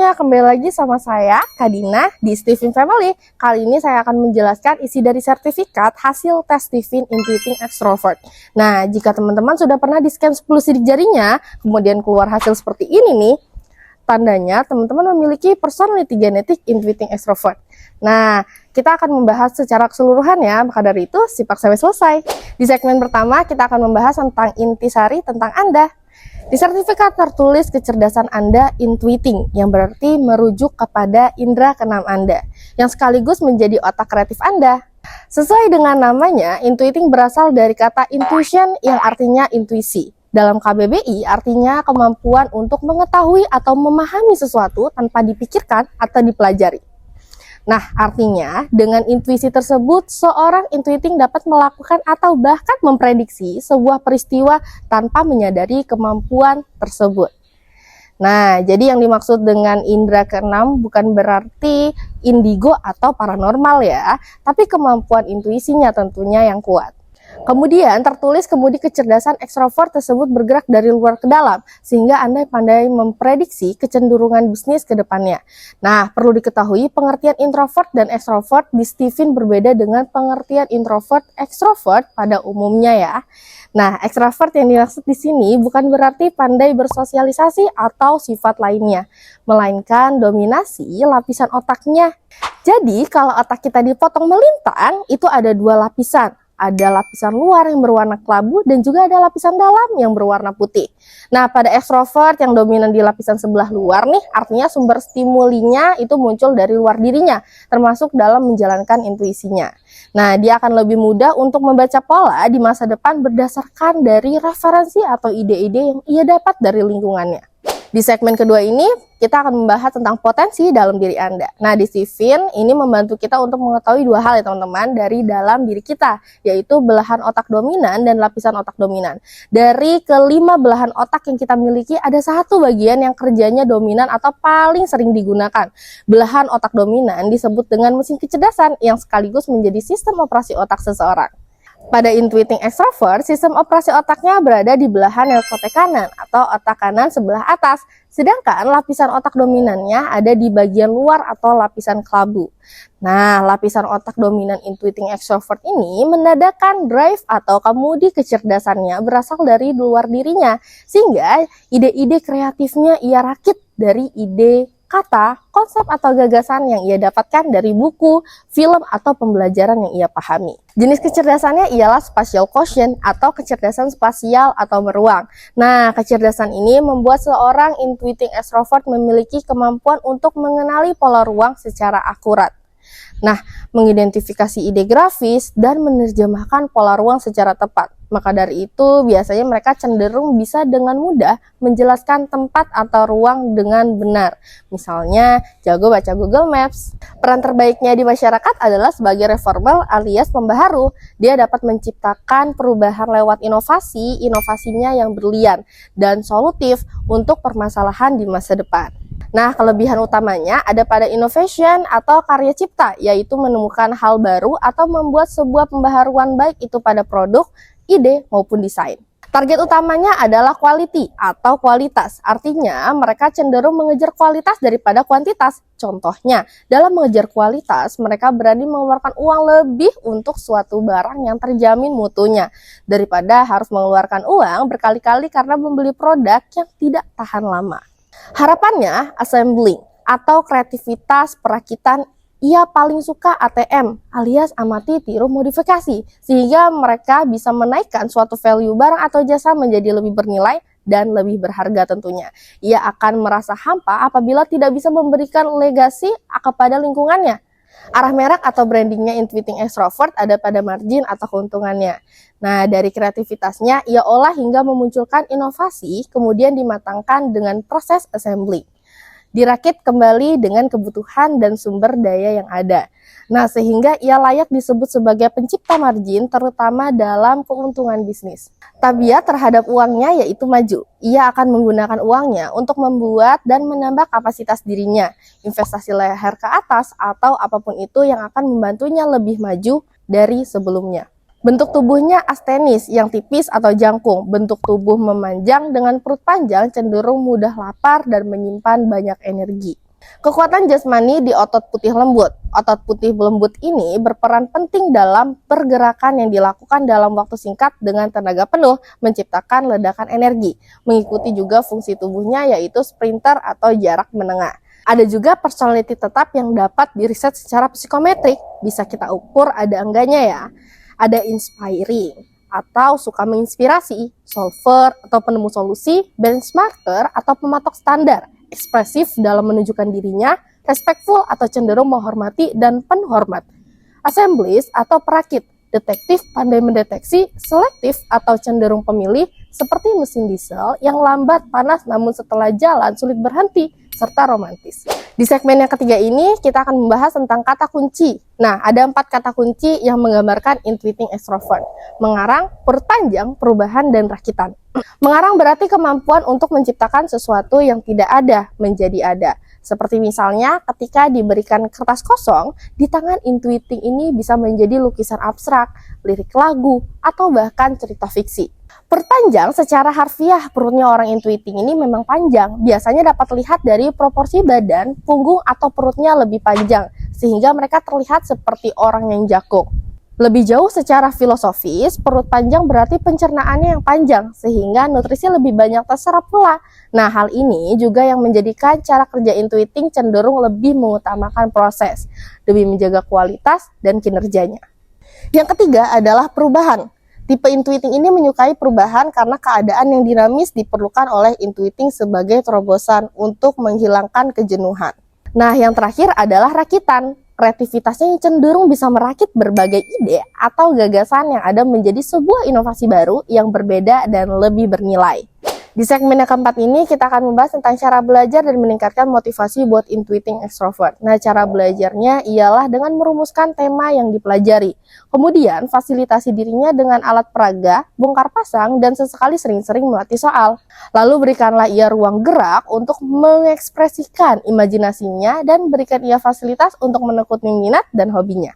semuanya, kembali lagi sama saya, Kak Dina, di Steven Family. Kali ini saya akan menjelaskan isi dari sertifikat hasil tes Steven Intuiting Extrovert. Nah, jika teman-teman sudah pernah di-scan 10 sidik jarinya, kemudian keluar hasil seperti ini nih, tandanya teman-teman memiliki personality genetic Intuiting Extrovert. Nah, kita akan membahas secara keseluruhan ya, maka dari itu simak sampai selesai. Di segmen pertama, kita akan membahas tentang intisari tentang Anda. Di sertifikat tertulis kecerdasan Anda intuiting, yang berarti merujuk kepada indera keenam Anda, yang sekaligus menjadi otak kreatif Anda. Sesuai dengan namanya, intuiting berasal dari kata intuition yang artinya intuisi. Dalam KBBI artinya kemampuan untuk mengetahui atau memahami sesuatu tanpa dipikirkan atau dipelajari. Nah, artinya dengan intuisi tersebut, seorang intuiting dapat melakukan atau bahkan memprediksi sebuah peristiwa tanpa menyadari kemampuan tersebut. Nah, jadi yang dimaksud dengan indera keenam bukan berarti indigo atau paranormal ya, tapi kemampuan intuisinya tentunya yang kuat. Kemudian tertulis kemudi kecerdasan ekstrovert tersebut bergerak dari luar ke dalam, sehingga Anda pandai memprediksi kecenderungan bisnis ke depannya. Nah, perlu diketahui pengertian introvert dan ekstrovert di Steven berbeda dengan pengertian introvert ekstrovert pada umumnya ya. Nah, ekstrovert yang dimaksud di sini bukan berarti pandai bersosialisasi atau sifat lainnya, melainkan dominasi lapisan otaknya. Jadi, kalau otak kita dipotong melintang, itu ada dua lapisan. Ada lapisan luar yang berwarna kelabu dan juga ada lapisan dalam yang berwarna putih. Nah, pada ekstrovert yang dominan di lapisan sebelah luar nih, artinya sumber stimulinya itu muncul dari luar dirinya, termasuk dalam menjalankan intuisinya. Nah, dia akan lebih mudah untuk membaca pola di masa depan berdasarkan dari referensi atau ide-ide yang ia dapat dari lingkungannya. Di segmen kedua ini, kita akan membahas tentang potensi dalam diri Anda. Nah, di Steven ini membantu kita untuk mengetahui dua hal ya teman-teman dari dalam diri kita, yaitu belahan otak dominan dan lapisan otak dominan. Dari kelima belahan otak yang kita miliki, ada satu bagian yang kerjanya dominan atau paling sering digunakan. Belahan otak dominan disebut dengan mesin kecerdasan yang sekaligus menjadi sistem operasi otak seseorang. Pada intuiting extrovert, sistem operasi otaknya berada di belahan neokorteks kanan atau otak kanan sebelah atas, sedangkan lapisan otak dominannya ada di bagian luar atau lapisan kelabu. Nah, lapisan otak dominan intuiting extrovert ini menandakan drive atau kemudi kecerdasannya berasal dari luar dirinya, sehingga ide-ide kreatifnya ia rakit dari ide, kata, konsep atau gagasan yang ia dapatkan dari buku, film, atau pembelajaran yang ia pahami. Jenis kecerdasannya ialah spatial quotient atau kecerdasan spasial atau beruang. Nah, kecerdasan ini membuat seorang intuiting extrovert memiliki kemampuan untuk mengenali pola ruang secara akurat. Nah, mengidentifikasi ide grafis dan menerjemahkan pola ruang secara tepat. Maka dari itu, biasanya mereka cenderung bisa dengan mudah menjelaskan tempat atau ruang dengan benar. Misalnya, jago baca Google Maps. Peran terbaiknya di masyarakat adalah sebagai reformer alias pembaharu. Dia dapat menciptakan perubahan lewat inovasi, inovasinya yang berlian dan solutif untuk permasalahan di masa depan. Nah, kelebihan utamanya ada pada innovation atau karya cipta, yaitu menemukan hal baru atau membuat sebuah pembaharuan baik itu pada produk, ide, maupun desain. Target utamanya adalah quality atau kualitas, artinya mereka cenderung mengejar kualitas daripada kuantitas. Contohnya, dalam mengejar kualitas, mereka berani mengeluarkan uang lebih untuk suatu barang yang terjamin mutunya, daripada harus mengeluarkan uang berkali-kali karena membeli produk yang tidak tahan lama. Harapannya, assembling atau kreativitas perakitan, ia paling suka ATM alias amati tiru modifikasi, sehingga mereka bisa menaikkan suatu value barang atau jasa menjadi lebih bernilai dan lebih berharga tentunya. Ia akan merasa hampa apabila tidak bisa memberikan legasi kepada lingkungannya. Arah merek atau brandingnya intuiting extrovert ada pada margin atau keuntungannya. Nah, dari kreativitasnya, ia olah hingga memunculkan inovasi, kemudian dimatangkan dengan proses assembly. Dirakit kembali dengan kebutuhan dan sumber daya yang ada. Nah, sehingga ia layak disebut sebagai pencipta margin, terutama dalam keuntungan bisnis. Tabiat terhadap uangnya yaitu maju. Ia akan menggunakan uangnya untuk membuat dan menambah kapasitas dirinya, investasi leher ke atas, atau apapun itu yang akan membantunya lebih maju dari sebelumnya. Bentuk tubuhnya astenis yang tipis atau jangkung. Bentuk tubuh memanjang dengan perut panjang cenderung mudah lapar dan menyimpan banyak energi. Kekuatan jasmani di otot putih lembut. Otot putih lembut ini berperan penting dalam pergerakan yang dilakukan dalam waktu singkat dengan tenaga penuh, menciptakan ledakan energi. Mengikuti juga fungsi tubuhnya yaitu sprinter atau jarak menengah. Ada juga personality tetap yang dapat diriset secara psikometrik. Bisa kita ukur ada enggaknya ya. Ada inspiring atau suka menginspirasi, solver atau penemu solusi, benchmarker atau pematok standar, ekspresif dalam menunjukkan dirinya, respectful atau cenderung menghormati dan penhormat, assemblist atau perakit, detektif pandai mendeteksi, selektif atau cenderung pemilih, seperti mesin diesel yang lambat panas namun setelah jalan sulit berhenti, serta romantis. Di segmen yang ketiga ini kita akan membahas tentang kata kunci. Nah, ada 4 kata kunci yang menggambarkan intuiting extrovert. Mengarang, perut panjang, perubahan, dan rakitan. Mengarang berarti kemampuan untuk menciptakan sesuatu yang tidak ada menjadi ada. Seperti misalnya ketika diberikan kertas kosong, di tangan intuiting ini bisa menjadi lukisan abstrak, lirik lagu, atau bahkan cerita fiksi. Perut panjang secara harfiah perutnya orang intuiting ini memang panjang. Biasanya dapat terlihat dari proporsi badan, punggung, atau perutnya lebih panjang, sehingga mereka terlihat seperti orang yang jakung. Lebih jauh secara filosofis, perut panjang berarti pencernaannya yang panjang, sehingga nutrisi lebih banyak terserap pula. Nah, hal ini juga yang menjadikan cara kerja intuiting cenderung lebih mengutamakan proses, demi menjaga kualitas dan kinerjanya. Yang ketiga adalah perubahan. Tipe intuiting ini menyukai perubahan karena keadaan yang dinamis diperlukan oleh intuiting sebagai terobosan untuk menghilangkan kejenuhan. Nah, yang terakhir adalah rakitan. Kreativitasnya yang cenderung bisa merakit berbagai ide atau gagasan yang ada menjadi sebuah inovasi baru yang berbeda dan lebih bernilai. Di segmen yang keempat ini kita akan membahas tentang cara belajar dan meningkatkan motivasi buat intuiting extrovert. Nah, cara belajarnya ialah dengan merumuskan tema yang dipelajari. Kemudian, fasilitasi dirinya dengan alat peraga, bongkar pasang, dan sesekali sering-sering melatih soal. Lalu berikanlah ia ruang gerak untuk mengekspresikan imajinasinya dan berikan ia fasilitas untuk menekuni minat dan hobinya.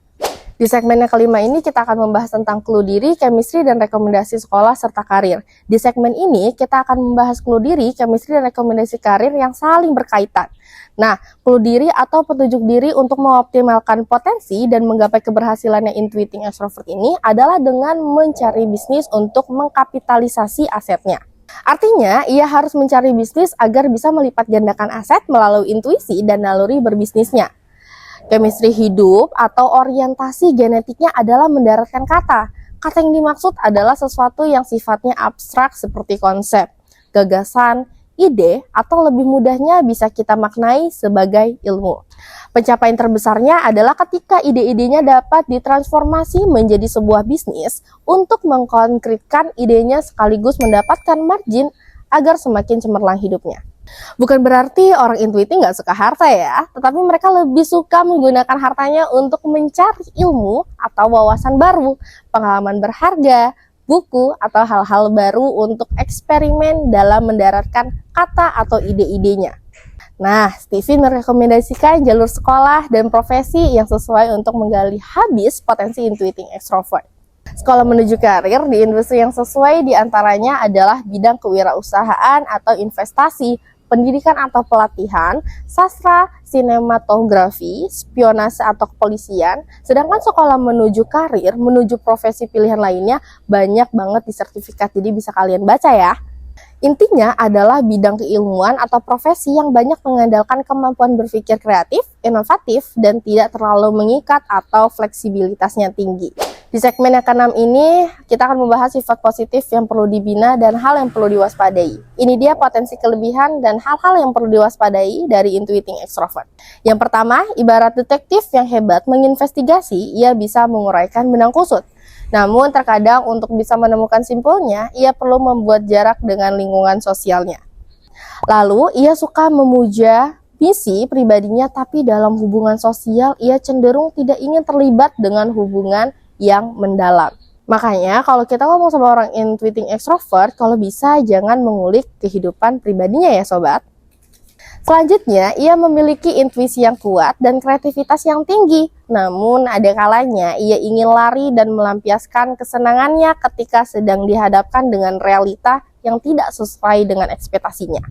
Di segmen yang kelima ini kita akan membahas tentang clue diri, chemistry, dan rekomendasi sekolah serta karir. Di segmen ini kita akan membahas clue diri, chemistry, dan rekomendasi karir yang saling berkaitan. Nah, clue diri atau petunjuk diri untuk mengoptimalkan potensi dan menggapai keberhasilannya intuiting extrovert ini adalah dengan mencari bisnis untuk mengkapitalisasi asetnya. Artinya, ia harus mencari bisnis agar bisa melipat gandakan aset melalui intuisi dan naluri berbisnisnya. Chemistry hidup atau orientasi genetiknya adalah mendaratkan kata. Kata yang dimaksud adalah sesuatu yang sifatnya abstrak seperti konsep, gagasan, ide, atau lebih mudahnya bisa kita maknai sebagai ilmu. Pencapaian terbesarnya adalah ketika ide-idenya dapat ditransformasi menjadi sebuah bisnis untuk mengkonkretkan idenya sekaligus mendapatkan margin agar semakin cemerlang hidupnya. Bukan berarti orang intuiting nggak suka harta ya, tetapi mereka lebih suka menggunakan hartanya untuk mencari ilmu atau wawasan baru, pengalaman berharga, buku, atau hal-hal baru untuk eksperimen dalam mendaratkan kata atau ide-idenya. Nah, Steven merekomendasikan jalur sekolah dan profesi yang sesuai untuk menggali habis potensi intuiting extrovert. Sekolah menuju karir di industri yang sesuai diantaranya adalah bidang kewirausahaan atau investasi, pendidikan atau pelatihan, sastra, sinematografi, spionase atau kepolisian. Sedangkan sekolah menuju karir, menuju profesi pilihan lainnya banyak banget di sertifikat, jadi bisa kalian baca ya. Intinya adalah bidang keilmuan atau profesi yang banyak mengandalkan kemampuan berpikir kreatif, inovatif, dan tidak terlalu mengikat atau fleksibilitasnya tinggi. Di segmen yang ke-6 ini, kita akan membahas sifat positif yang perlu dibina dan hal yang perlu diwaspadai. Ini dia potensi kelebihan dan hal-hal yang perlu diwaspadai dari intuiting extrovert. Yang pertama, ibarat detektif yang hebat menginvestigasi, ia bisa menguraikan benang kusut. Namun terkadang untuk bisa menemukan simpulnya, ia perlu membuat jarak dengan lingkungan sosialnya. Lalu, ia suka memuja misi pribadinya, tapi dalam hubungan sosial, ia cenderung tidak ingin terlibat dengan hubungan yang mendalam. Makanya kalau kita ngomong sama orang intuiting extrovert, kalau bisa jangan mengulik kehidupan pribadinya ya sobat. Selanjutnya, ia memiliki intuisi yang kuat dan kreativitas yang tinggi. Namun ada kalanya ia ingin lari dan melampiaskan kesenangannya ketika sedang dihadapkan dengan realita yang tidak sesuai dengan ekspektasinya.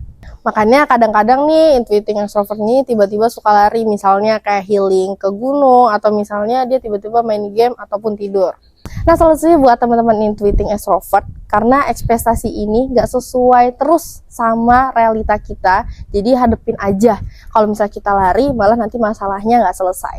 Makanya kadang-kadang nih intuiting extrovert ini tiba-tiba suka lari, misalnya kayak healing ke gunung, atau misalnya dia tiba-tiba main game ataupun tidur. Nah, solusinya buat teman-teman intuiting extrovert, karena ekspektasi ini nggak sesuai terus sama realita kita, jadi hadepin aja. Kalau misalnya kita lari, malah nanti masalahnya nggak selesai.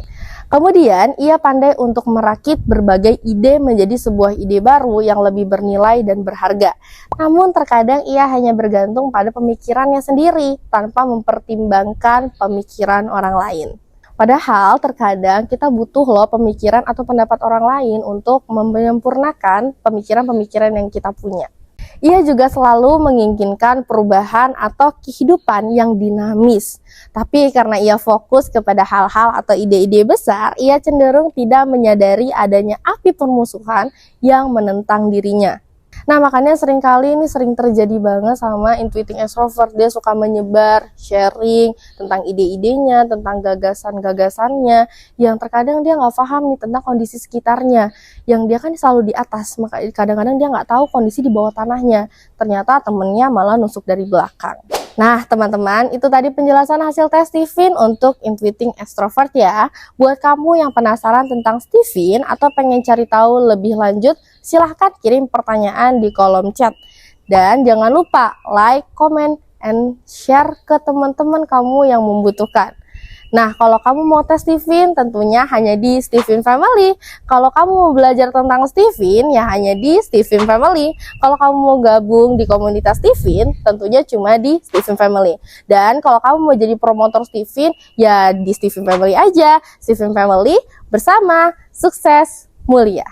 Kemudian, ia pandai untuk merakit berbagai ide menjadi sebuah ide baru yang lebih bernilai dan berharga. Namun, terkadang ia hanya bergantung pada pemikirannya sendiri, tanpa mempertimbangkan pemikiran orang lain. Padahal terkadang kita butuh loh pemikiran atau pendapat orang lain untuk menyempurnakan pemikiran-pemikiran yang kita punya. Ia juga selalu menginginkan perubahan atau kehidupan yang dinamis. Tapi karena ia fokus kepada hal-hal atau ide-ide besar, ia cenderung tidak menyadari adanya api permusuhan yang menentang dirinya. Nah, makanya seringkali ini sering terjadi banget sama intuiting extrovert. Dia suka menyebar, sharing tentang ide-idenya, tentang gagasan-gagasannya, yang terkadang dia nggak paham nih tentang kondisi sekitarnya. Yang dia kan selalu di atas, maka kadang-kadang dia nggak tahu kondisi di bawah tanahnya. Ternyata temennya malah nusuk dari belakang. Nah, teman-teman, itu tadi penjelasan hasil tes Stephen untuk intuiting extrovert ya. Buat kamu yang penasaran tentang Stephen atau pengen cari tahu lebih lanjut, silahkan kirim pertanyaan di kolom chat. Dan jangan lupa like, comment, and share ke teman-teman kamu yang membutuhkan. Nah, kalau kamu mau tes Stephen, tentunya hanya di Stephen Family. Kalau kamu mau belajar tentang Stephen, ya hanya di Stephen Family. Kalau kamu mau gabung di komunitas Stephen, tentunya cuma di Stephen Family. Dan kalau kamu mau jadi promotor Stephen, ya di Stephen Family aja. Stephen Family bersama, sukses, mulia.